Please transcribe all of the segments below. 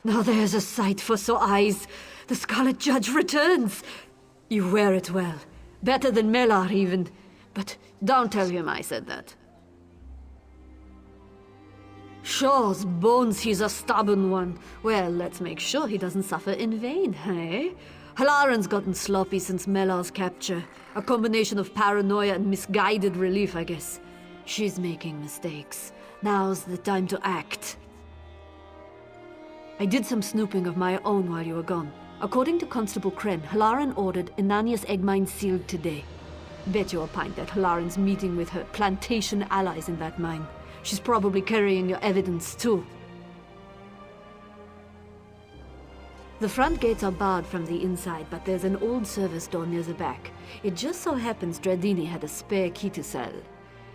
Now there's a sight for sore eyes. The Scarlet Judge returns. You wear it well. Better than Melar, even. But don't tell him I said that. Shaw's bones, he's a stubborn one. Well, let's make sure he doesn't suffer in vain, eh? Halaran's gotten sloppy since Melar's capture. A combination of paranoia and misguided relief, I guess. She's making mistakes. Now's the time to act. I did some snooping of my own while you were gone. According to Constable Kren, Halaran ordered Inanya's egg mine sealed today. Bet you a pint that Halaran's meeting with her plantation allies in that mine. She's probably carrying your evidence, too. The front gates are barred from the inside, but there's an old service door near the back. It just so happens Dradini had a spare key to sell.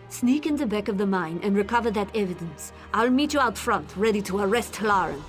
Sneak in the back of the mine and recover that evidence. I'll meet you out front, ready to arrest Halaran.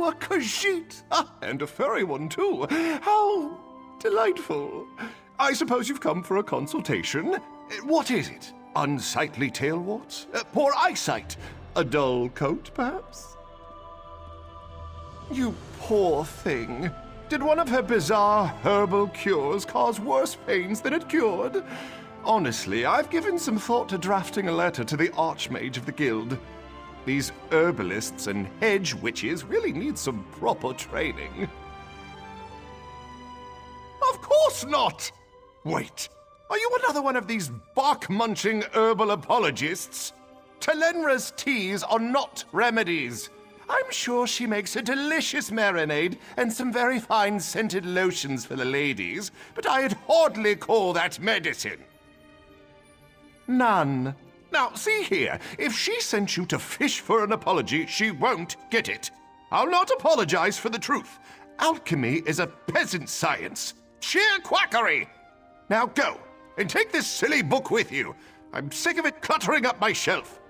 A Khajiit! Ah, and a furry one, too. How delightful. I suppose you've come for a consultation? What is it? Unsightly tail warts? Poor eyesight? A dull coat, perhaps? You poor thing. Did one of her bizarre herbal cures cause worse pains than it cured? Honestly, I've given some thought to drafting a letter to the Archmage of the Guild. These herbalists and hedge witches really need some proper training. Of course not! Wait, are you another one of these bark-munching herbal apologists? Telenra's teas are not remedies. I'm sure she makes a delicious marinade and some very fine scented lotions for the ladies, but I'd hardly call that medicine. None. Now, see here, if she sent you to fish for an apology, she won't get it. I'll not apologize for the truth. Alchemy is a peasant science. Sheer quackery! Now go, and take this silly book with you. I'm sick of it cluttering up my shelf.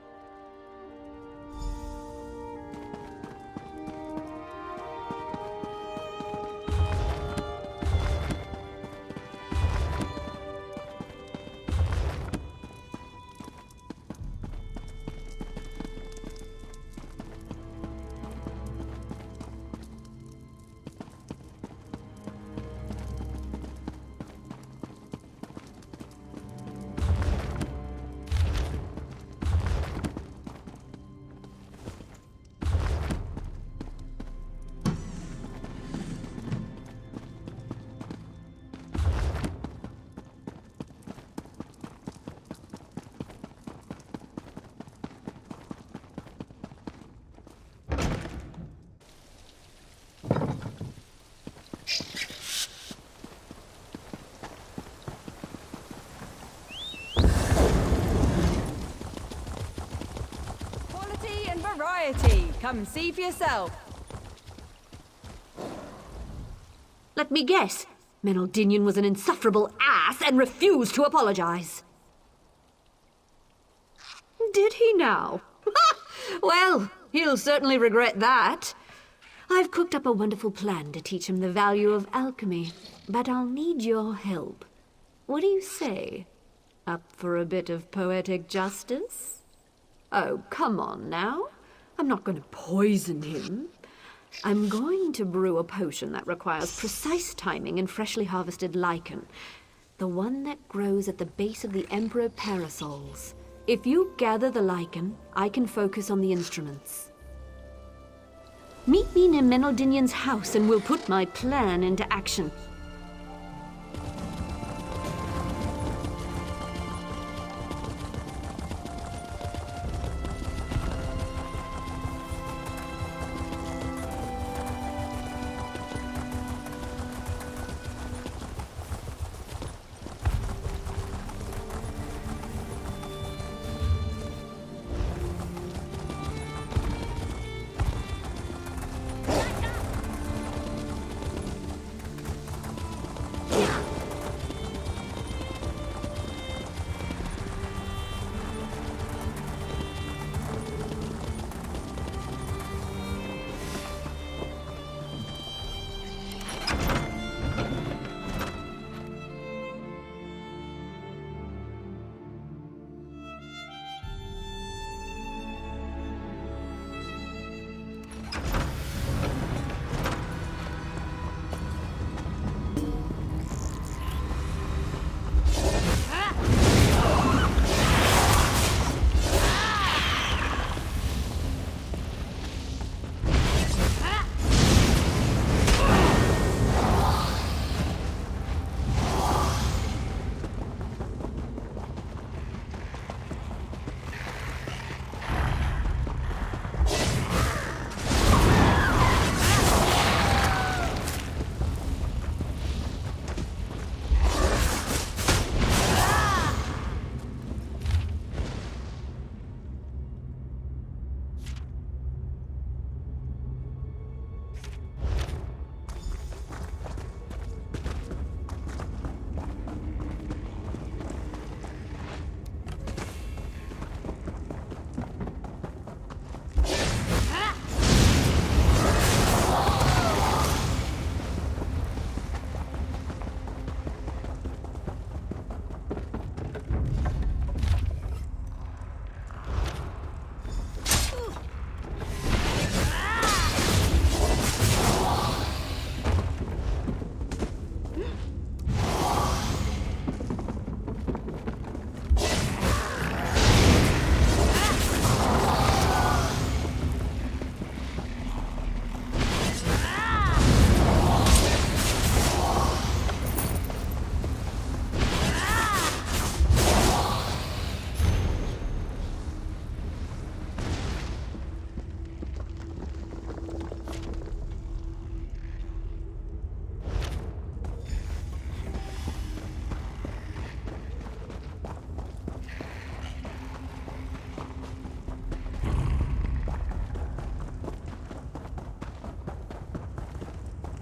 Variety. Come see for yourself. Let me guess. Menaldinian was an insufferable ass and refused to apologize. Did he now? Well, he'll certainly regret that. I've cooked up a wonderful plan to teach him the value of alchemy, but I'll need your help. What do you say? Up for a bit of poetic justice? Oh, come on now. I'm not going to poison him. I'm going to brew a potion that requires precise timing and freshly harvested lichen. The one that grows at the base of the Emperor Parasols. If you gather the lichen, I can focus on the instruments. Meet me near Menaldinian's house and we'll put my plan into action.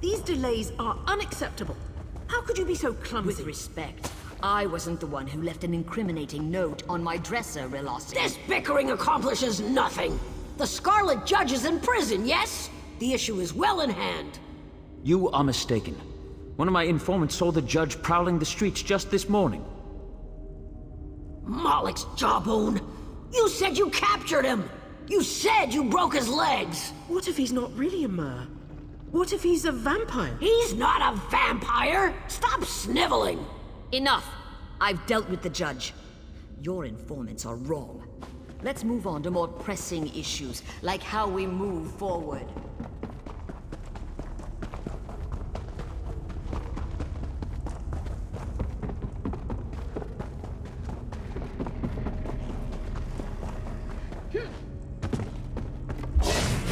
These delays are unacceptable. How could you be so clumsy? With respect, I wasn't the one who left an incriminating note on my dresser, Relossi. This bickering accomplishes nothing. The Scarlet Judge is in prison, yes? The issue is well in hand. You are mistaken. One of my informants saw the judge prowling the streets just this morning. Moloch's jawbone! You said you captured him! You said you broke his legs! What if he's not really a Mer? What if he's a vampire? He's not a vampire! Stop sniveling! Enough! I've dealt with the judge. Your informants are wrong. Let's move on to more pressing issues, like how we move forward.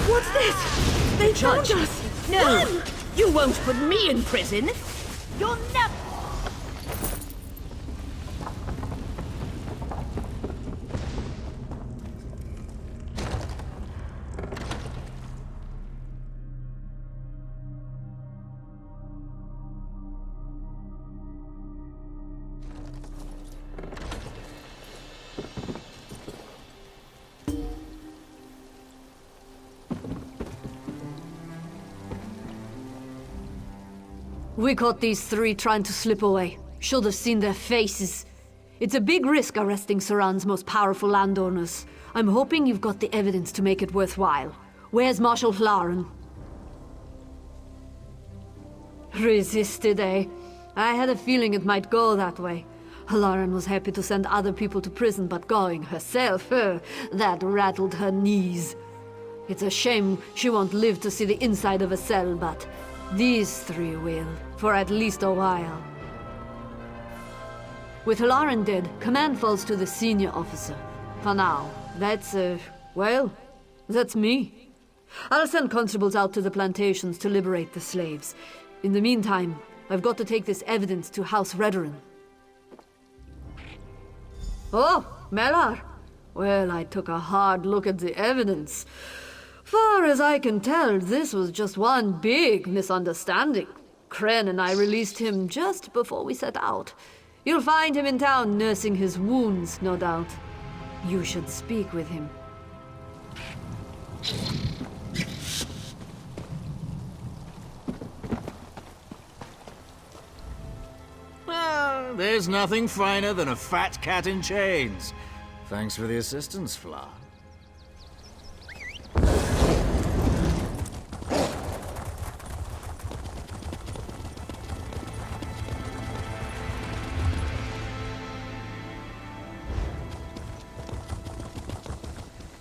What's this? They found Judge. us! No! Run! You won't put me in prison! You'll never... We caught these three trying to slip away. Should have seen their faces. It's a big risk arresting Saran's most powerful landowners. I'm hoping you've got the evidence to make it worthwhile. Where's Marshal Hlaren? Resisted, eh? I had a feeling it might go that way. Hlaren was happy to send other people to prison, but going herself, that rattled her knees. It's a shame she won't live to see the inside of a cell, but these three will, for at least a while. With Hlaren dead, command falls to the senior officer. For now, that's me. I'll send constables out to the plantations to liberate the slaves. In the meantime, I've got to take this evidence to House Redoran. Oh, Melar. Well, I took a hard look at the evidence. Far as I can tell, this was just one big misunderstanding. Kren and I released him just before we set out. You'll find him in town nursing his wounds, no doubt. You should speak with him. Well, there's nothing finer than a fat cat in chains. Thanks for the assistance, Fla.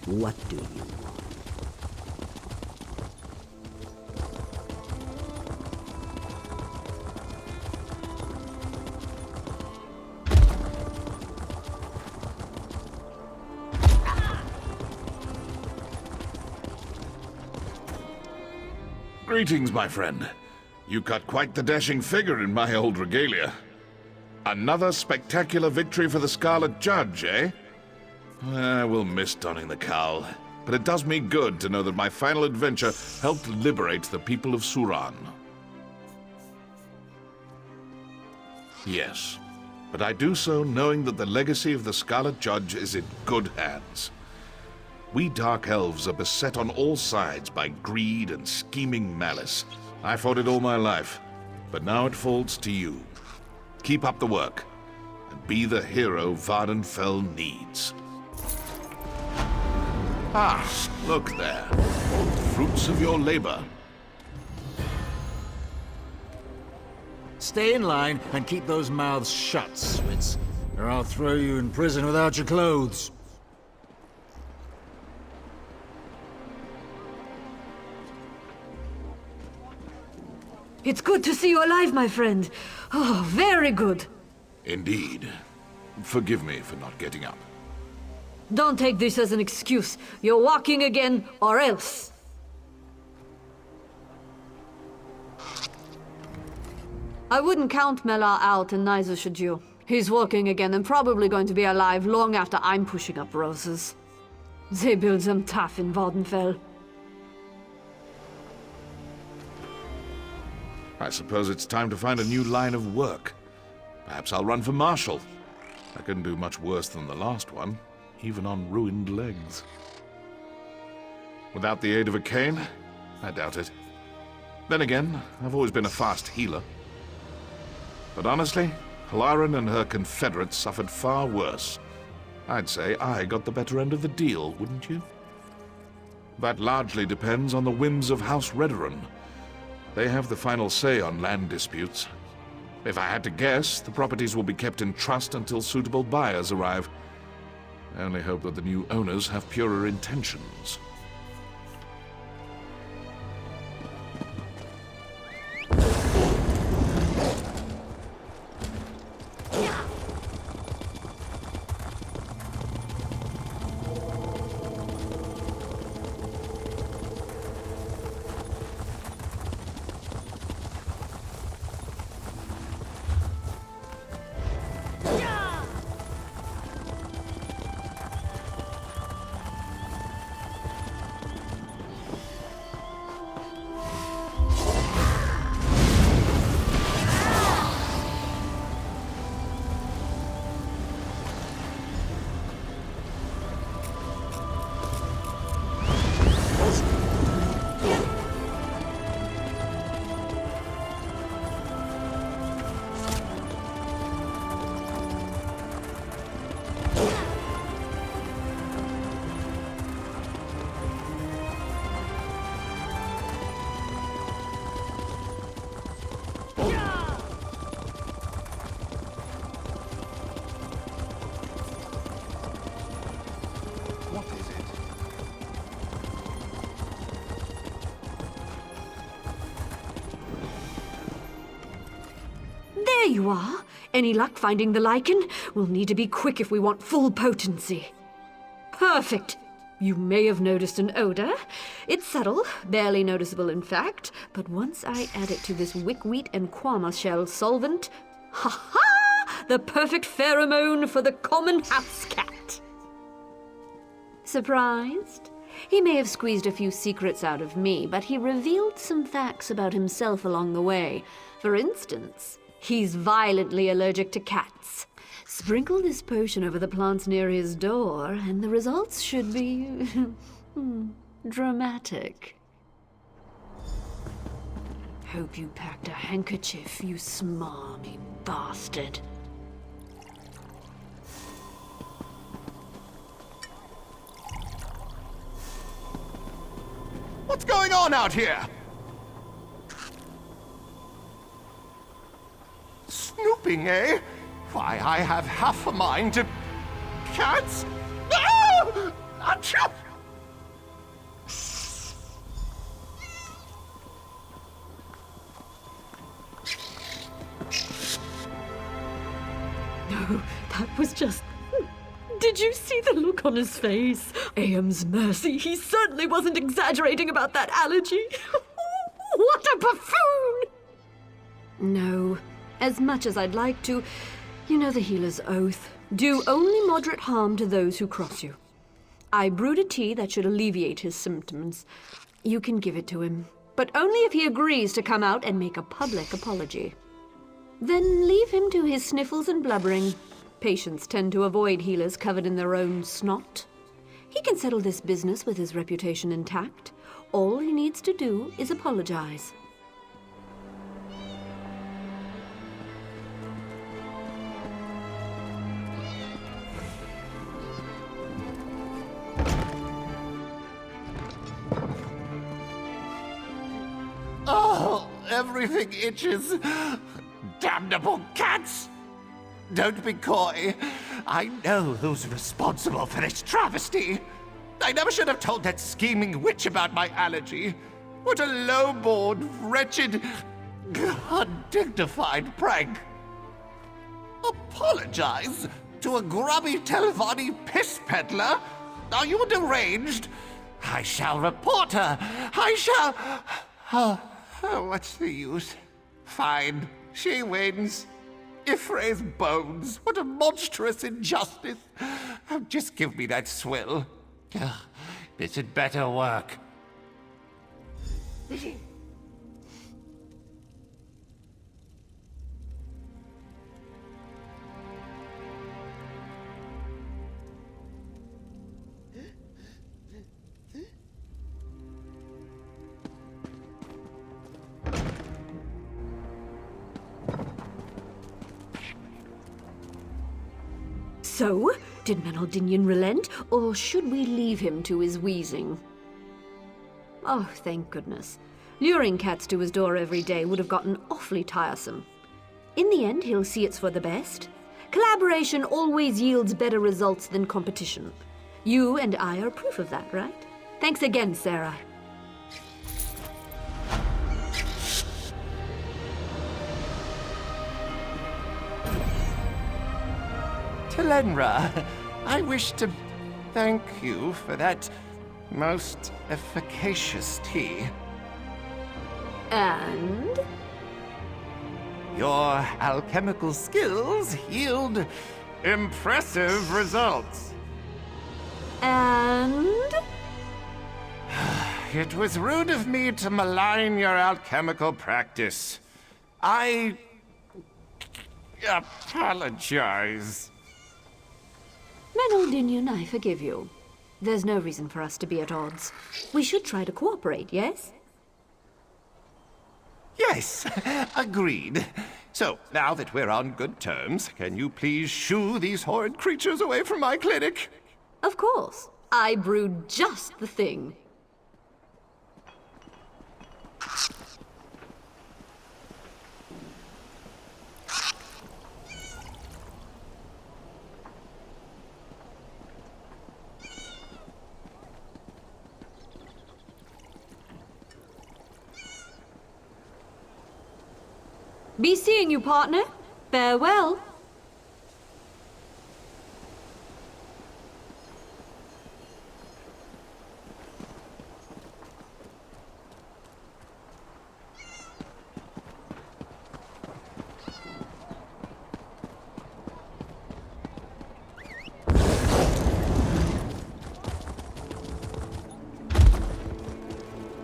What do you want? Greetings, my friend. You cut quite the dashing figure in my old regalia. Another spectacular victory for the Scarlet Judge, eh? I will miss donning the cowl, but it does me good to know that my final adventure helped liberate the people of Suran. Yes, but I do so knowing that the legacy of the Scarlet Judge is in good hands. We Dark Elves are beset on all sides by greed and scheming malice. I fought it all my life, but now it falls to you. Keep up the work, and be the hero Vvardenfell needs. Ah, look there. Fruits of your labor. Stay in line and keep those mouths shut, Switz, or I'll throw you in prison without your clothes. It's good to see you alive, my friend. Oh, very good. Indeed. Forgive me for not getting up. Don't take this as an excuse. You're walking again, or else. I wouldn't count Melar out, and neither should you. He's walking again and probably going to be alive long after I'm pushing up roses. They build them tough in Vvardenfell. I suppose it's time to find a new line of work. Perhaps I'll run for marshal. I couldn't do much worse than the last one, even on ruined legs. Without the aid of a cane? I doubt it. Then again, I've always been a fast healer. But honestly, Hilaren and her confederates suffered far worse. I'd say I got the better end of the deal, wouldn't you? That largely depends on the whims of House Redoran. They have the final say on land disputes. If I had to guess, the properties will be kept in trust until suitable buyers arrive. I only hope that the new owners have purer intentions. There you are. Any luck finding the lichen? We'll need to be quick if we want full potency. Perfect. You may have noticed an odor. It's subtle, barely noticeable in fact, but once I add it to this wickwheat and quama shell solvent, ha-ha! The perfect pheromone for the common house cat. Surprised? He may have squeezed a few secrets out of me, but he revealed some facts about himself along the way. For instance, he's violently allergic to cats. Sprinkle this potion over the plants near his door, and the results should be dramatic. Hope you packed a handkerchief, you smarmy bastard. What's going on out here? Snooping, eh? Why, I have half a mind to... Cats? Ah! Achoo! No, that was just... Did you see the look on his face? Aem's mercy, he certainly wasn't exaggerating about that allergy. What a buffoon! No, as much as I'd like to, you know the healer's oath. Do only moderate harm to those who cross you. I brewed a tea that should alleviate his symptoms. You can give it to him, but only if he agrees to come out and make a public apology. Then leave him to his sniffles and blubbering. Patients tend to avoid healers covered in their own snot. He can settle this business with his reputation intact. All he needs to do is apologize. Oh, everything itches. Damnable cats! Don't be coy. I know who's responsible for this travesty. I never should have told that scheming witch about my allergy. What a low-born, wretched, undignified prank. Apologize to a grubby Telvanni piss peddler? Are you deranged? I shall report her. I shall... Oh, what's the use? Fine, she wins. Ifre's bones, what a monstrous injustice. Oh, just give me that swill. This had better work. So, did Menaldinian relent, or should we leave him to his wheezing? Oh, thank goodness. Luring cats to his door every day would have gotten awfully tiresome. In the end, he'll see it's for the best. Collaboration always yields better results than competition. You and I are proof of that, right? Thanks again, Sarah. Telenra, I wish to thank you for that most efficacious tea. And? Your alchemical skills yield impressive results. And? It was rude of me to malign your alchemical practice. I apologize. Menaldinian, I forgive you. There's no reason for us to be at odds. We should try to cooperate, yes? Yes, agreed. So, now that we're on good terms, can you please shoo these horrid creatures away from my clinic? Of course. I brewed just the thing. Be seeing you, partner. Farewell.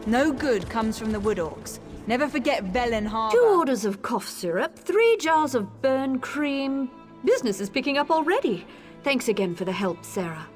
No good comes from the Wood Orcs. Never forget Velen Harbor. 2 orders of cough syrup, 3 jars of burn cream. Business is picking up already. Thanks again for the help, Sarah.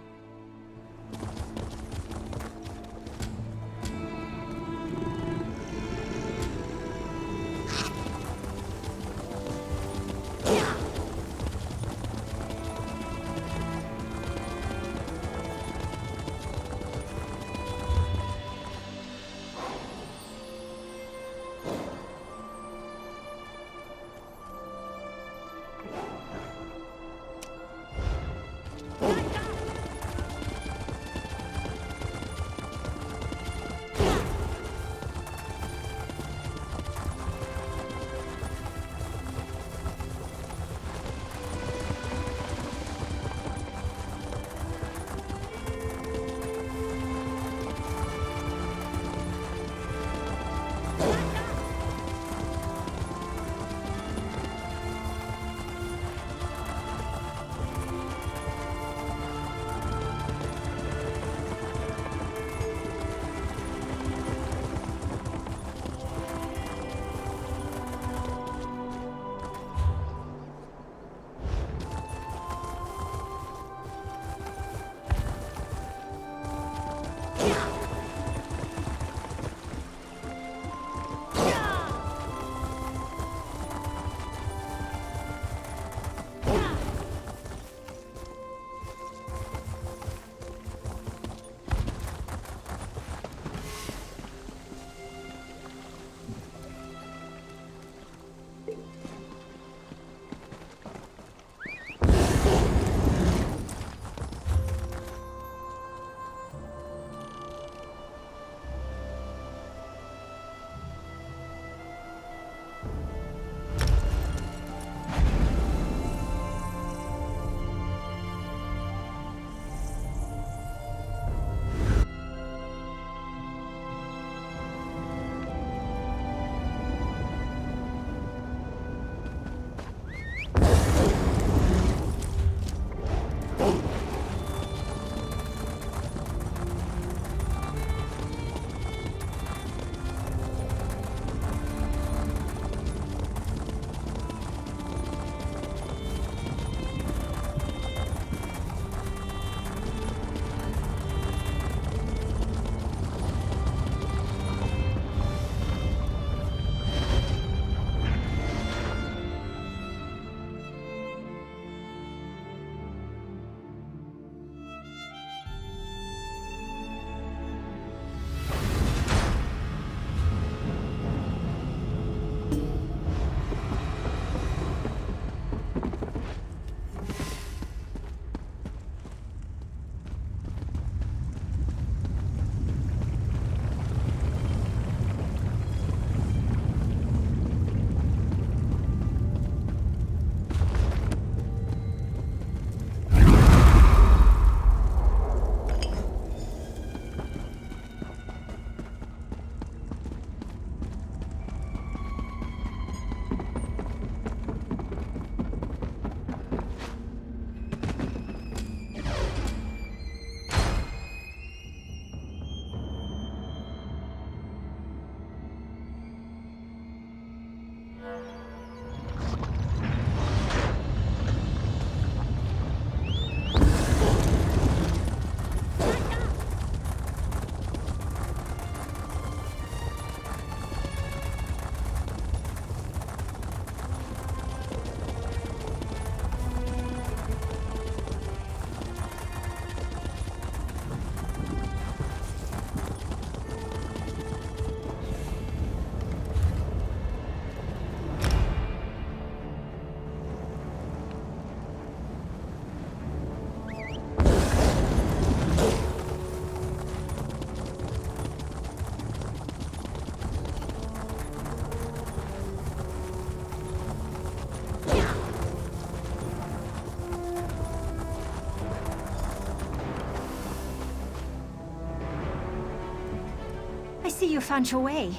see you found your way.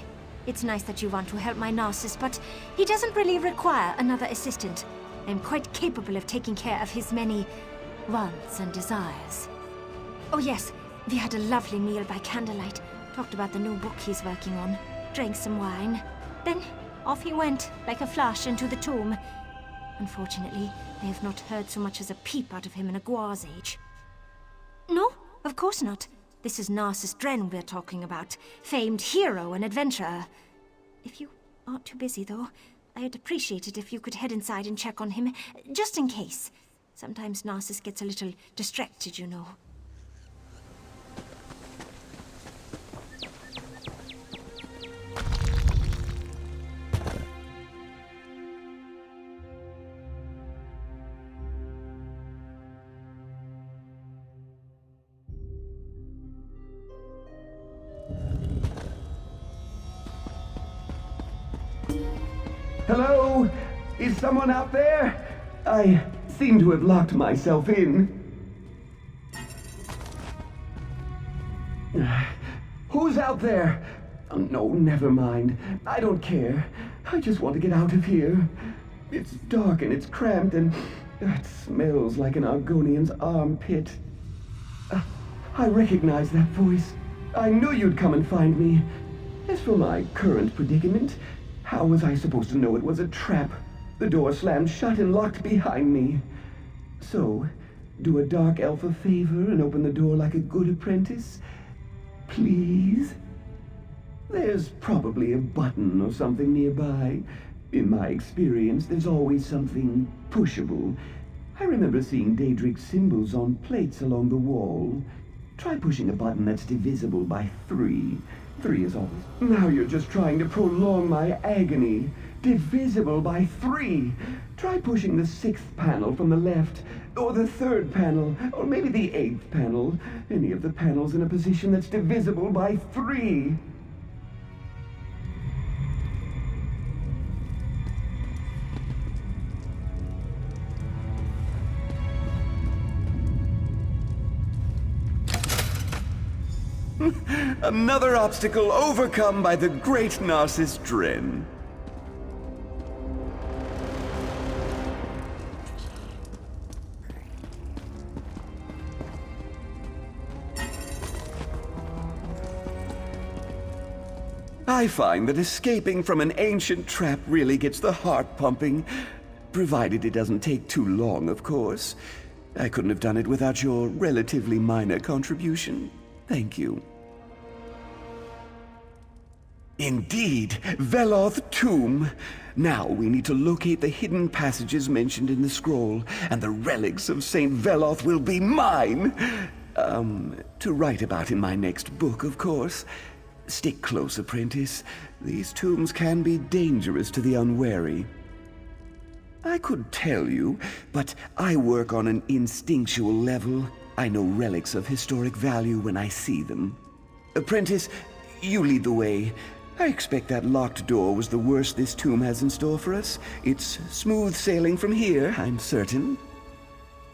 It's nice that you want to help my Narcissus, but he doesn't really require another assistant. I'm quite capable of taking care of his many wants and desires. Oh yes, we had a lovely meal by candlelight. Talked about the new book he's working on. Drank some wine. Then off he went, like a flash, into the tomb. Unfortunately, I have not heard so much as a peep out of him in a Guar's age. No, of course not. This is Narcissus Dren we're talking about. Famed hero and adventurer. If you aren't too busy, though, I'd appreciate it if you could head inside and check on him, just in case. Sometimes Narcissus gets a little distracted, you know. Hello? Is someone out there? I seem to have locked myself in. Who's out there? Oh, no, never mind. I don't care. I just want to get out of here. It's dark and it's cramped and it smells like an Argonian's armpit. I recognize that voice. I knew you'd come and find me. As for my current predicament, how was I supposed to know it was a trap? The door slammed shut and locked behind me. So, do a dark elf a favor and open the door like a good apprentice? Please? There's probably a button or something nearby. In my experience, there's always something pushable. I remember seeing Daedric symbols on plates along the wall. Try pushing a button that's divisible by 3. 3 is always... Now you're just trying to prolong my agony. Divisible by 3. Try pushing the 6th panel from the left, or the 3rd panel, or maybe the 8th panel. Any of the panels in a position that's divisible by 3. Another obstacle overcome by the great Narcissus Dren. I find that escaping from an ancient trap really gets the heart pumping, provided it doesn't take too long, of course. I couldn't have done it without your relatively minor contribution. Thank you. Indeed, Veloth Tomb. Now we need to locate the hidden passages mentioned in the scroll, and the relics of Saint Veloth will be mine! To write about in my next book, of course. Stick close, apprentice. These tombs can be dangerous to the unwary. I could tell you, but I work on an instinctual level. I know relics of historic value when I see them. Apprentice, you lead the way. I expect that locked door was the worst this tomb has in store for us. It's smooth sailing from here, I'm certain.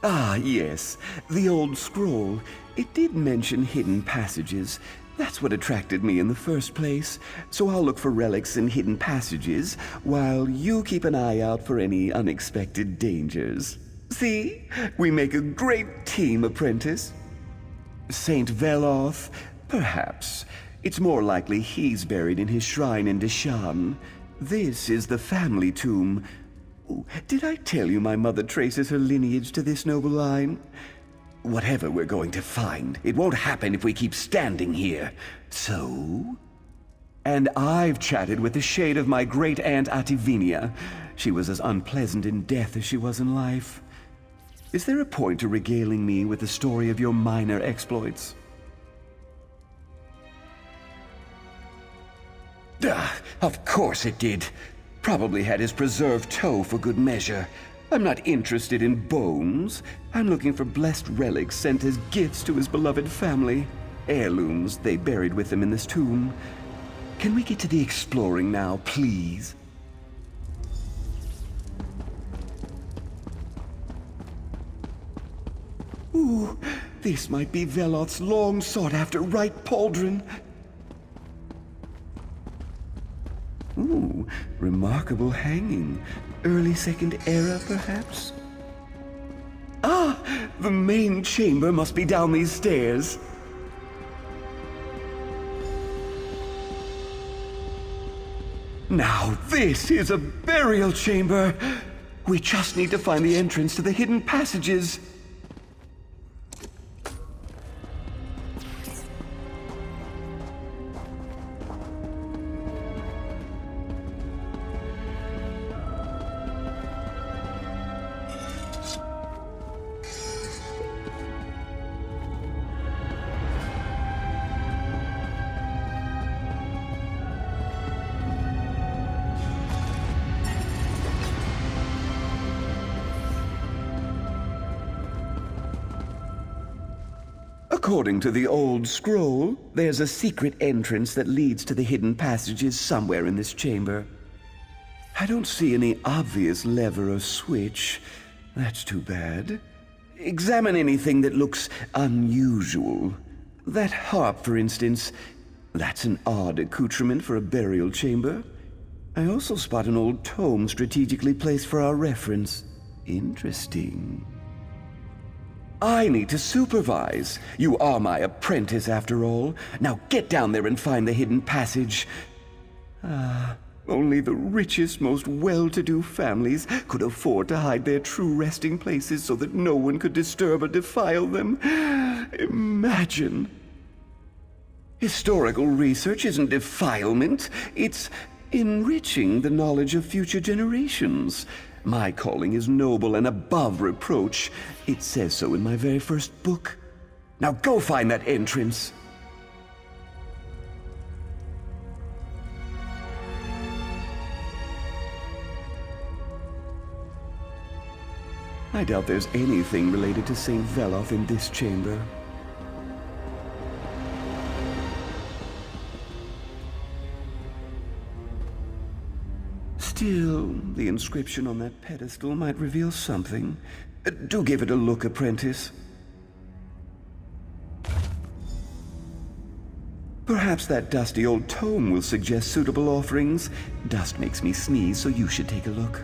Ah, yes, the old scroll. It did mention hidden passages. That's what attracted me in the first place. So I'll look for relics in hidden passages, while you keep an eye out for any unexpected dangers. See? We make a great team, apprentice. Saint Veloth? Perhaps. It's more likely he's buried in his shrine in Deshan. This is the family tomb. Oh, did I tell you my mother traces her lineage to this noble line? Whatever we're going to find, it won't happen if we keep standing here. So? And I've chatted with the shade of my great-aunt Ativinia. She was as unpleasant in death as she was in life. Is there a point to regaling me with the story of your minor exploits? Of course it did. Probably had his preserved toe for good measure. I'm not interested in bones. I'm looking for blessed relics sent as gifts to his beloved family. Heirlooms they buried with him in this tomb. Can we get to the exploring now, please? Ooh, this might be Veloth's long sought-after right pauldron. remarkable hanging. Early Second Era, perhaps? Ah! The main chamber must be down these stairs. Now this is a burial chamber! We just need to find the entrance to the hidden passages. According to the old scroll, there's a secret entrance that leads to the hidden passages somewhere in this chamber. I don't see any obvious lever or switch. That's too bad. Examine anything that looks unusual. That harp, for instance. That's an odd accoutrement for a burial chamber. I also spot an old tome strategically placed for our reference. Interesting. I need to supervise. You are my apprentice, after all. Now get down there and find the hidden passage. Only the richest, most well-to-do families could afford to hide their true resting places so that no one could disturb or defile them. Imagine. Historical research isn't defilement. It's enriching the knowledge of future generations. My calling is noble and above reproach. It says so in my very first book. Now go find that entrance. I doubt there's anything related to St. Veloth in this chamber. Still, the inscription on that pedestal might reveal something. Do give it a look, apprentice. Perhaps that dusty old tome will suggest suitable offerings. Dust makes me sneeze, so you should take a look.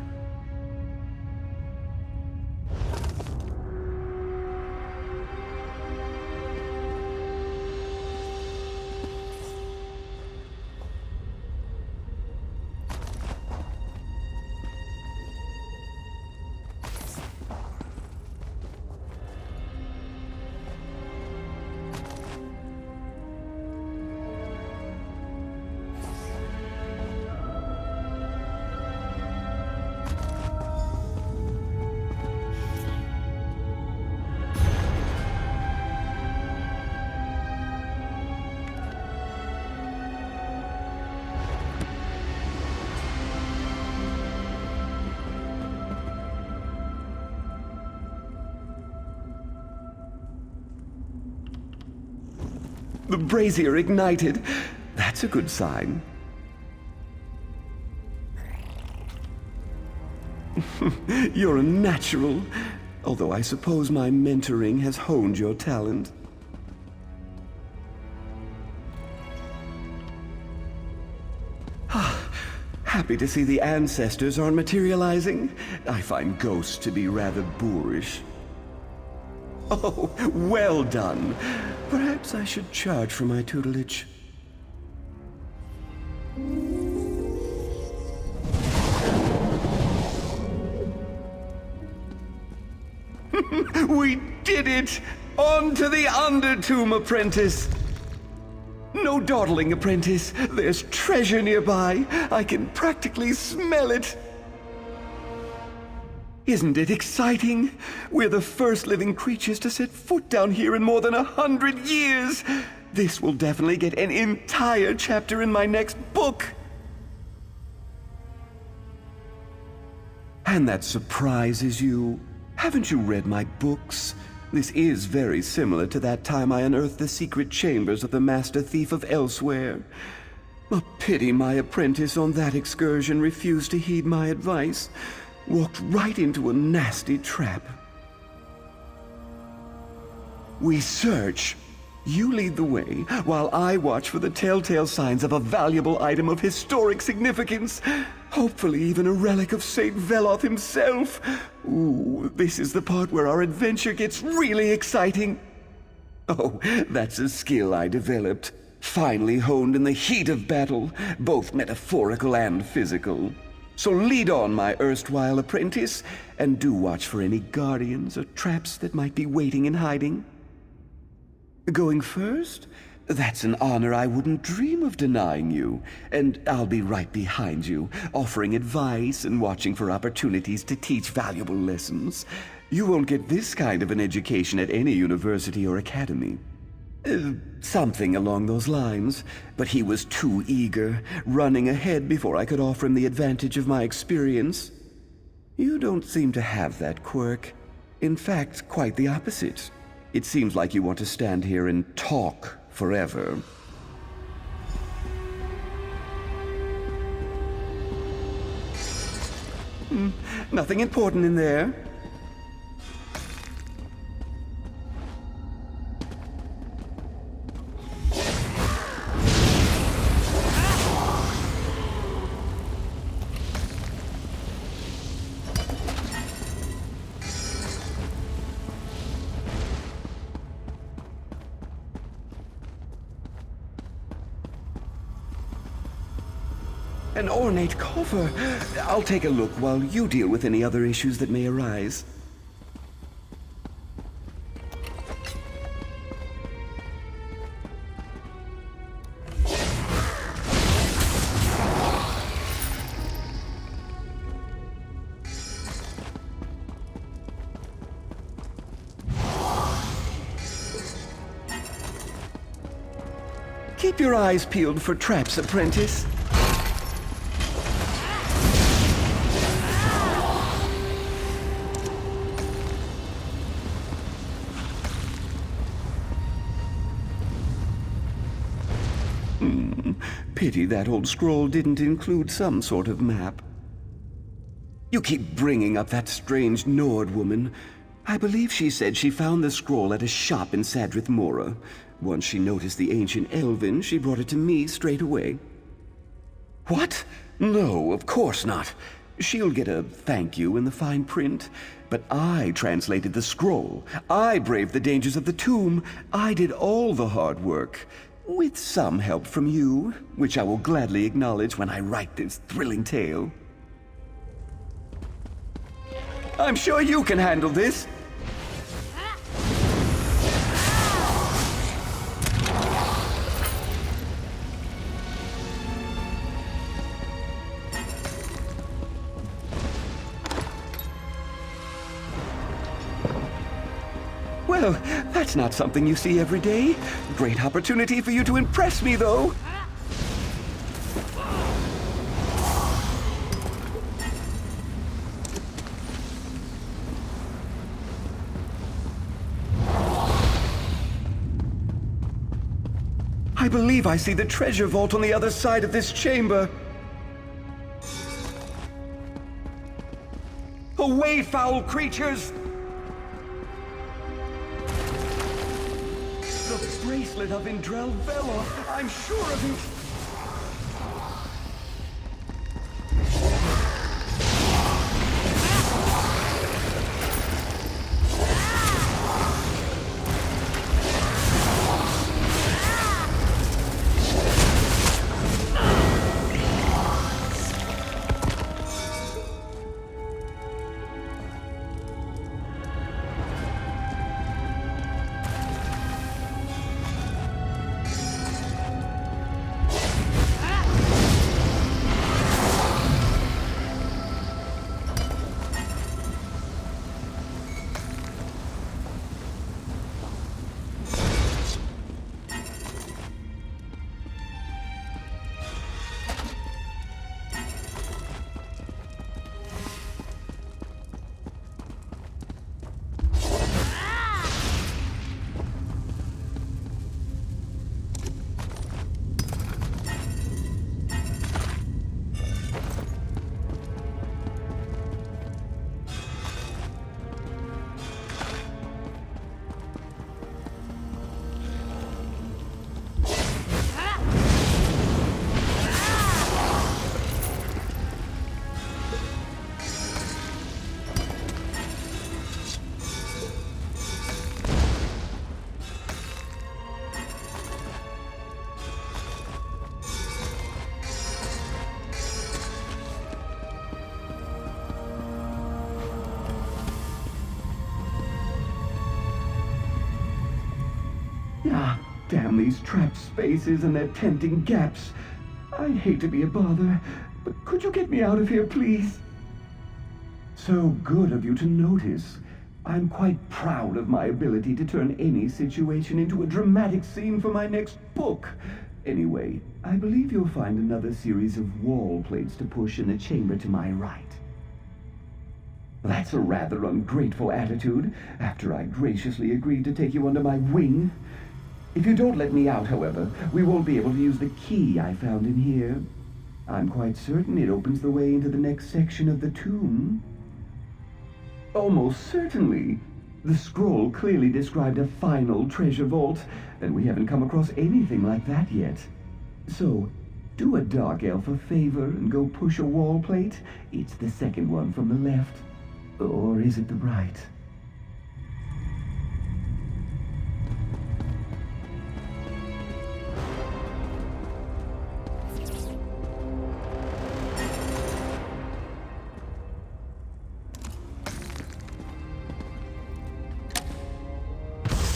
The brazier ignited. That's a good sign. You're a natural, although I suppose my mentoring has honed your talent. Happy to see the ancestors aren't materializing. I find ghosts to be rather boorish. Oh, well done. Perhaps I should charge for my tutelage. We did it! On to the Undertomb, apprentice! No dawdling, apprentice. There's treasure nearby. I can practically smell it. Isn't it exciting? We're the first living creatures to set foot down here in more than 100 years. This will definitely get an entire chapter in my next book. And that surprises you? Haven't you read my books? This is very similar to that time I unearthed the secret chambers of the Master Thief of Elsewhere. A pity my apprentice on that excursion refused to heed my advice. Walked right into a nasty trap. We search. You lead the way, while I watch for the telltale signs of a valuable item of historic significance. Hopefully even a relic of Saint Veloth himself. Ooh, this is the part where our adventure gets really exciting. Oh, that's a skill I developed. Finally honed in the heat of battle, both metaphorical and physical. So lead on, my erstwhile apprentice, and do watch for any guardians or traps that might be waiting in hiding. Going first? That's an honor I wouldn't dream of denying you, and I'll be right behind you, offering advice and watching for opportunities to teach valuable lessons. You won't get this kind of an education at any university or academy. Something along those lines, but he was too eager, running ahead before I could offer him the advantage of my experience. You don't seem to have that quirk. In fact, quite the opposite. It seems like you want to stand here and talk forever. Nothing important in there. An ornate coffer. I'll take a look while you deal with any other issues that may arise. Keep your eyes peeled for traps, apprentice. Pity that old scroll didn't include some sort of map. You keep bringing up that strange Nord woman. I believe she said she found the scroll at a shop in Sadrith Mora. Once she noticed the ancient Elven, she brought it to me straight away. What? No, of course not. She'll get a thank you in the fine print. But I translated the scroll. I braved the dangers of the tomb. I did all the hard work. With some help from you, which I will gladly acknowledge when I write this thrilling tale. I'm sure you can handle this. Well, that's not something you see every day. Great opportunity for you to impress me, though. I believe I see the treasure vault on the other side of this chamber. Away, foul creatures! The bracelet of Indrel Veloth, I'm sure of it! Damn these trapped spaces and their tempting gaps. I hate to be a bother, but could you get me out of here, please? So good of you to notice. I'm quite proud of my ability to turn any situation into a dramatic scene for my next book. Anyway, I believe you'll find another series of wall plates to push in the chamber to my right. That's a rather ungrateful attitude, after I graciously agreed to take you under my wing. If you don't let me out, however, we won't be able to use the key I found in here. I'm quite certain it opens the way into the next section of the tomb. Almost certainly. The scroll clearly described a final treasure vault, and we haven't come across anything like that yet. So, do a Dark Elf a favor and go push a wall plate. It's the second one from the left. Or is it the right?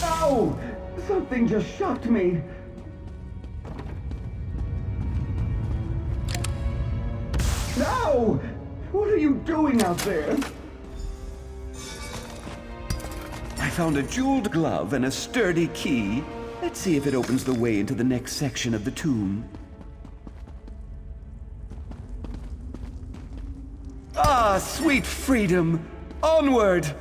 Ow! Something just shocked me. Ow! What are you doing out there? I found a jeweled glove and a sturdy key. Let's see if it opens the way into the next section of the tomb. Ah, sweet freedom! Onward!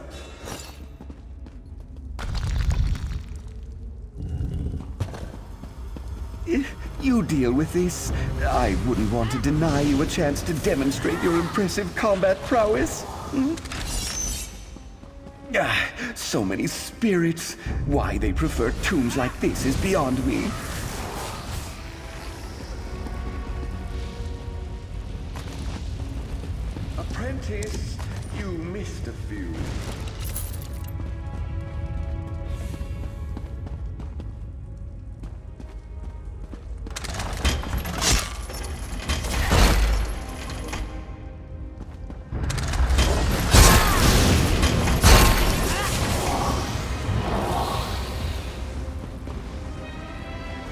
You deal with this. I wouldn't want to deny you a chance to demonstrate your impressive combat prowess. So many spirits. Why they prefer tombs like this is beyond me. Apprentice, you missed a few.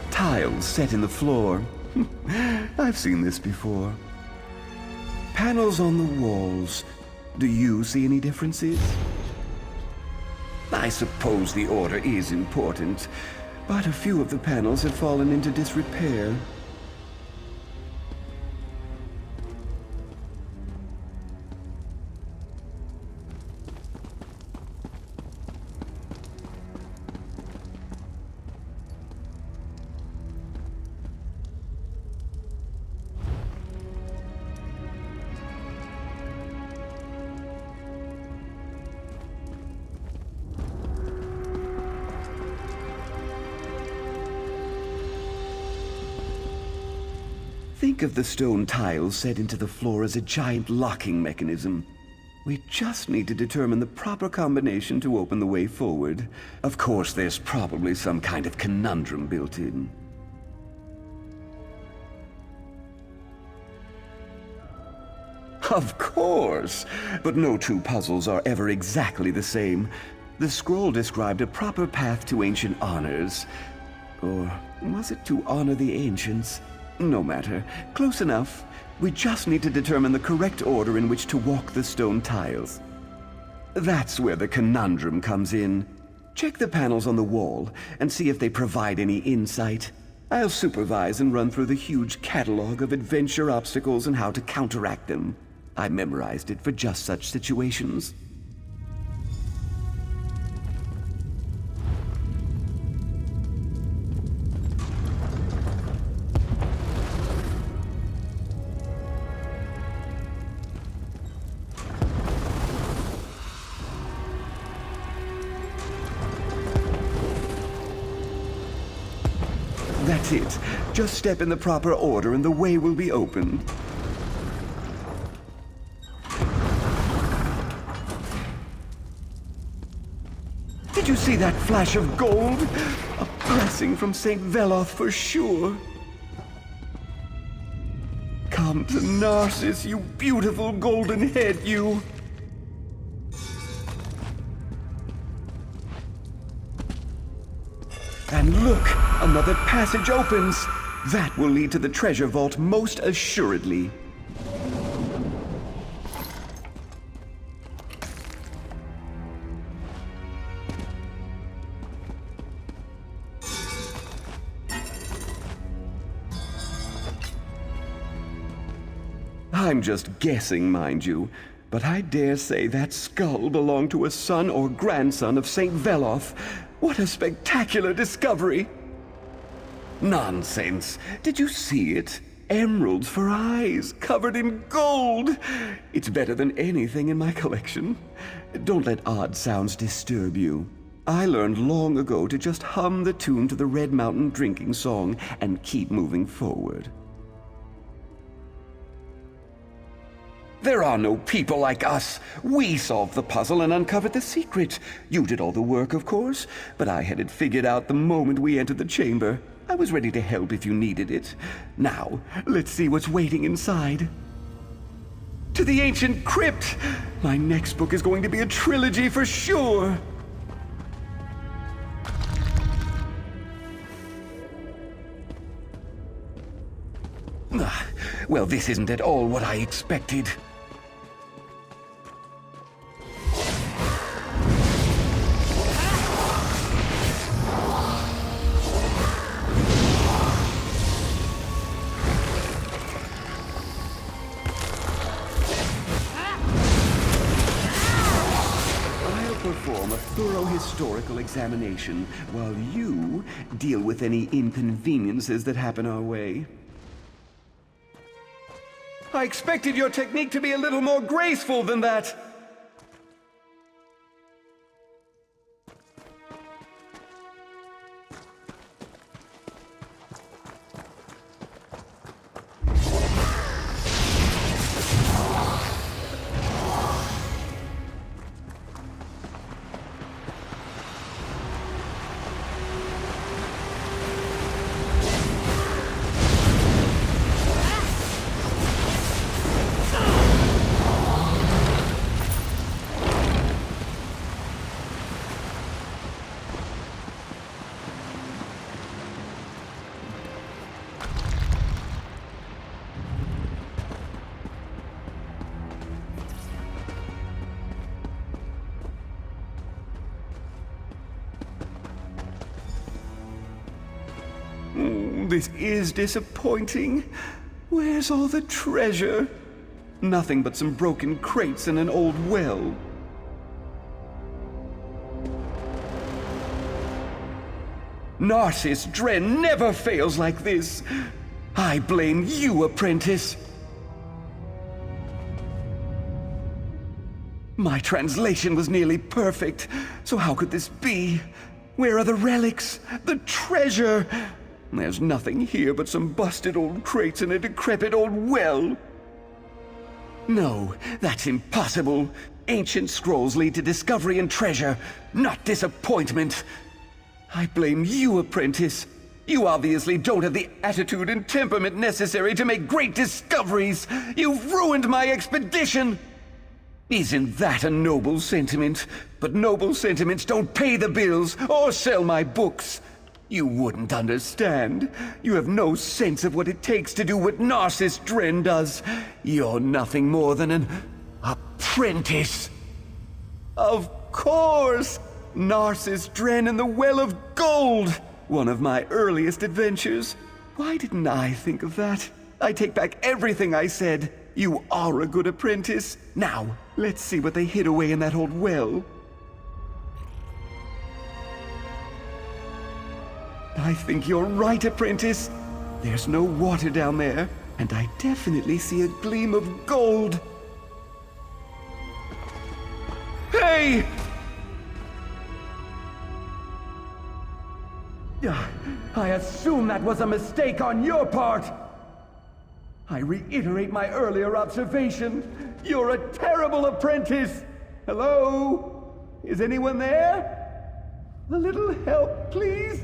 Tiles set in the floor. I've seen this before. Panels on the walls. Do you see any differences? I suppose the order is important, but a few of the panels have fallen into disrepair. Think of the stone tiles set into the floor as a giant locking mechanism. We just need to determine the proper combination to open the way forward. Of course, there's probably some kind of conundrum built in. Of course! But no two puzzles are ever exactly the same. The scroll described a proper path to ancient honors. Or was it to honor the ancients? No matter. Close enough. We just need to determine the correct order in which to walk the stone tiles. That's where the conundrum comes in. Check the panels on the wall and see if they provide any insight. I'll supervise and run through the huge catalog of adventure obstacles and how to counteract them. I memorized it for just such situations. That's it. Just step in the proper order and the way will be opened. Did you see that flash of gold? A blessing from St. Veloth for sure. Come to Narcissus, you beautiful golden head, you. And look, on the another passage opens. That will lead to the treasure vault most assuredly. I'm just guessing, mind you, but I dare say that skull belonged to a son or grandson of St. Veloth. What a spectacular discovery! Nonsense! Did you see it? Emeralds for eyes, covered in gold! It's better than anything in my collection. Don't let odd sounds disturb you. I learned long ago to just hum the tune to the Red Mountain drinking song and keep moving forward. There are no people like us. We solved the puzzle and uncovered the secret. You did all the work, of course, but I had it figured out the moment we entered the chamber. I was ready to help if you needed it. Now, let's see what's waiting inside. To the ancient crypt! My next book is going to be a trilogy for sure! Well, this isn't at all what I expected. I'll perform a thorough historical examination while you deal with any inconveniences that happen our way. I expected your technique to be a little more graceful than that. This is disappointing. Where's all the treasure? Nothing but some broken crates and an old well. Narcissus Dren never fails like this. I blame you, apprentice. My translation was nearly perfect, so how could this be? Where are the relics? The treasure? There's nothing here but some busted old crates and a decrepit old well. No, that's impossible. Ancient scrolls lead to discovery and treasure, not disappointment. I blame you, apprentice. You obviously don't have the attitude and temperament necessary to make great discoveries. You've ruined my expedition. Isn't that a noble sentiment? But noble sentiments don't pay the bills or sell my books. You wouldn't understand. You have no sense of what it takes to do what Narcissus Dren does. You're nothing more than an apprentice. Of course! Narcissus Dren and the Well of Gold! One of my earliest adventures. Why didn't I think of that? I take back everything I said. You are a good apprentice. Now, let's see what they hid away in that old well. I think you're right, apprentice. There's no water down there, and I definitely see a gleam of gold. Hey! I assume that was a mistake on your part. I reiterate my earlier observation. You're a terrible apprentice. Hello? Is anyone there? A little help, please?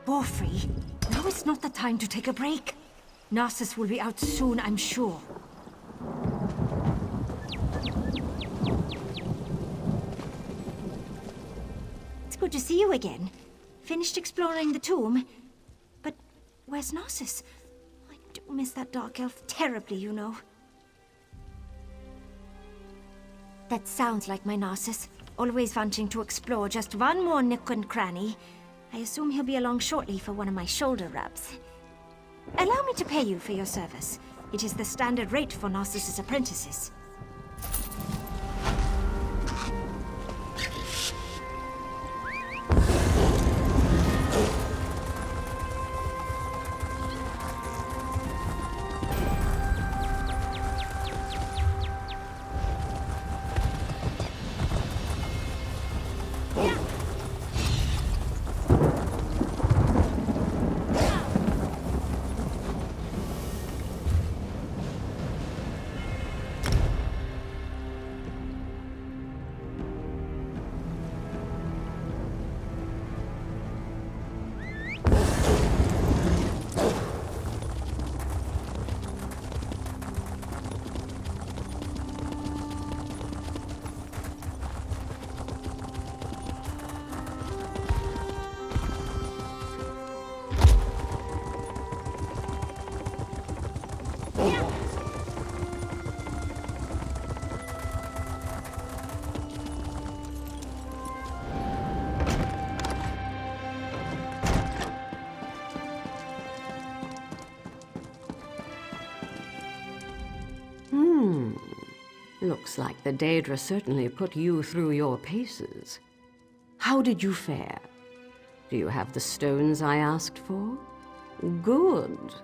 Borfrey, now is not the time to take a break. Narcissus will be out soon, I'm sure. It's good to see you again. Finished exploring the tomb. But where's Narcissus? I do miss that dark elf terribly, you know. That sounds like my Narcissus. Always wanting to explore just one more nook and cranny. I assume he'll be along shortly for one of my shoulder rubs. Allow me to pay you for your service. It is the standard rate for Narcissus' apprentices. Looks like the Daedra certainly put you through your paces. How did you fare? Do you have the stones I asked for? Good.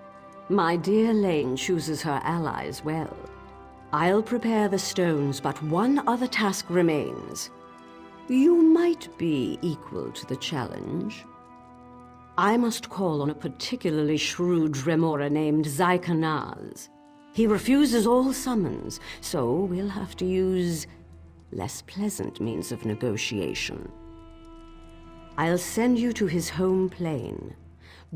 My dear Lane chooses her allies well. I'll prepare the stones, but one other task remains. You might be equal to the challenge. I must call on a particularly shrewd Dremora named Zykanaz. He refuses all summons, so we'll have to use less pleasant means of negotiation. I'll send you to his home plane.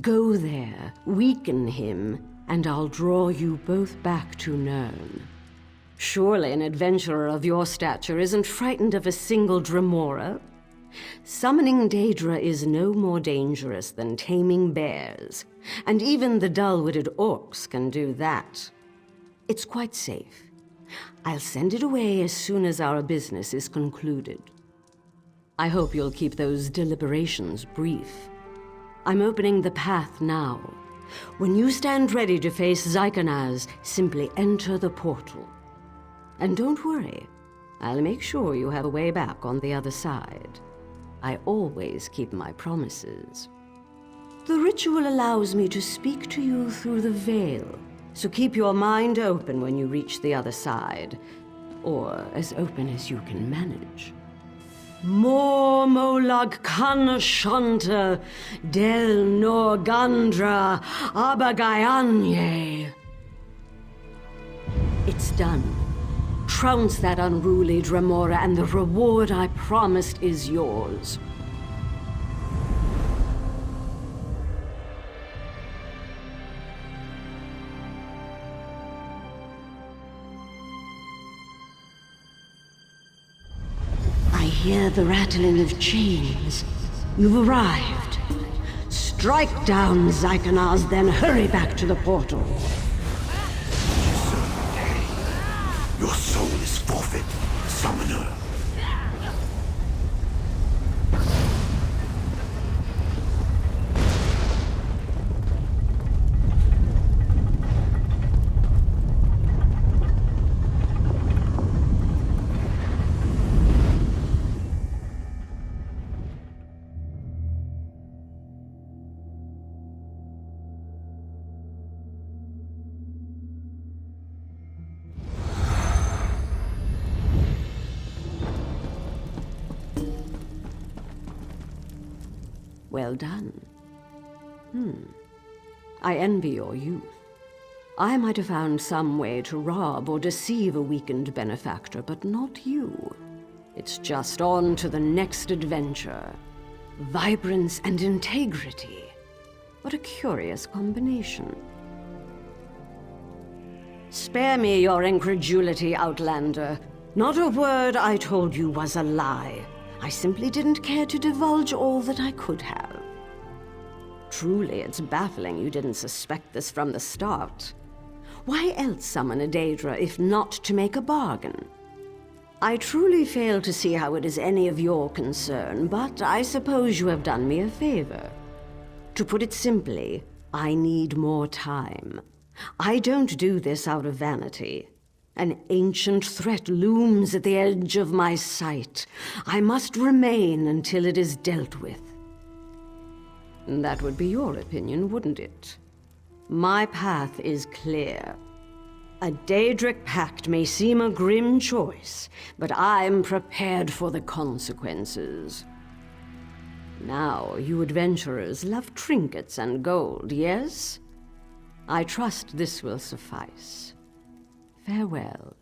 Go there, weaken him, and I'll draw you both back to Nirn. Surely an adventurer of your stature isn't frightened of a single Dremora? Summoning Daedra is no more dangerous than taming bears, and even the dull-witted orcs can do that. It's quite safe. I'll send it away as soon as our business is concluded. I hope you'll keep those deliberations brief. I'm opening the path now. When you stand ready to face Zykanaz, simply enter the portal. And don't worry, I'll make sure you have a way back on the other side. I always keep my promises. The ritual allows me to speak to you through the veil, so keep your mind open when you reach the other side, or as open as you can manage. Mor molag kan shanta del norgandra abagayanye. It's done. Trounce that unruly Dremora, and the reward I promised is yours. I hear the rattling of chains. You've arrived. Strike down Zykanaz, then hurry back to the portal. Your soul is forfeit, summoner. Well done. I envy your youth. I might have found some way to rob or deceive a weakened benefactor, but not you. It's just on to the next adventure. Vibrance and integrity. What a curious combination. Spare me your incredulity, Outlander. Not a word I told you was a lie. I simply didn't care to divulge all that I could have. Truly, it's baffling you didn't suspect this from the start. Why else summon a Daedra if not to make a bargain? I truly fail to see how it is any of your concern, but I suppose you have done me a favor. To put it simply, I need more time. I don't do this out of vanity. An ancient threat looms at the edge of my sight. I must remain until it is dealt with. That would be your opinion, wouldn't it? My path is clear. A Daedric pact may seem a grim choice, but I'm prepared for the consequences. Now, you adventurers love trinkets and gold, yes? I trust this will suffice. Farewell.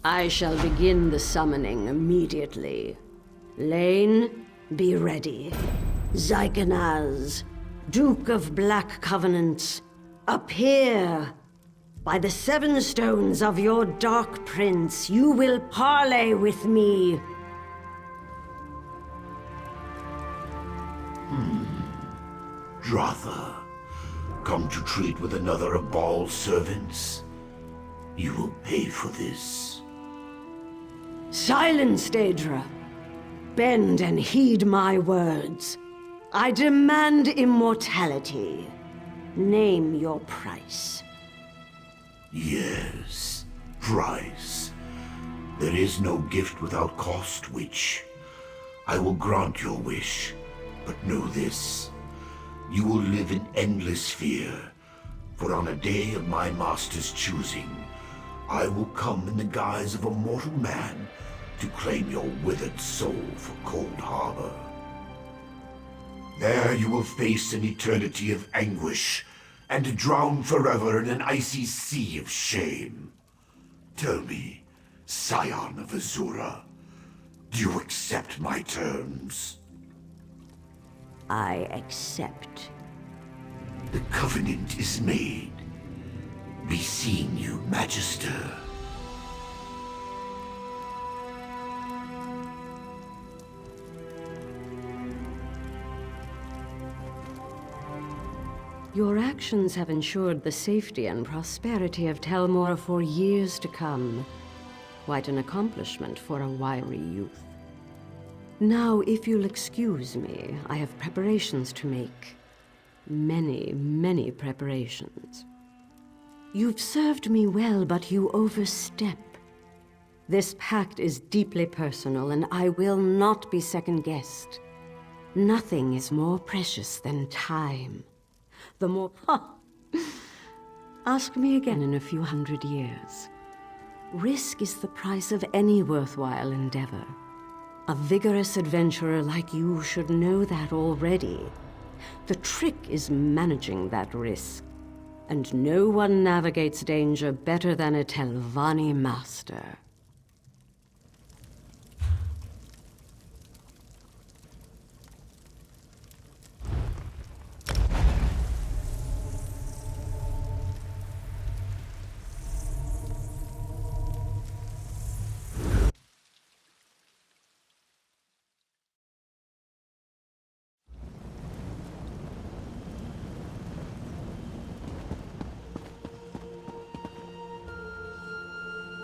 I shall begin the summoning immediately. Lane, be ready. Zykanaz, Duke of Black Covenants, appear! By the 7 stones of your Dark Prince, you will parley with me! Dratha, come to treat with another of Baal's servants? You will pay for this. Silence, Daedra! Bend and heed my words. I demand immortality. Name your price. Yes, price. There is no gift without cost, witch. I will grant your wish, but know this. You will live in endless fear, for on a day of my master's choosing, I will come in the guise of a mortal man to claim your withered soul for Cold Harbor. There you will face an eternity of anguish and drown forever in an icy sea of shame. Tell me, Scion of Azura, do you accept my terms? I accept. The covenant is made. Be seen, you Magister. Your actions have ensured the safety and prosperity of Telmor for years to come. Quite an accomplishment for a wiry youth. Now, if you'll excuse me, I have preparations to make. Many, many preparations. You've served me well, but you overstep. This pact is deeply personal, and I will not be second-guessed. Nothing is more precious than time. The more... Ask me again in a few hundred years. Risk is the price of any worthwhile endeavor. A vigorous adventurer like you should know that already. The trick is managing that risk. And no one navigates danger better than a Telvanni master.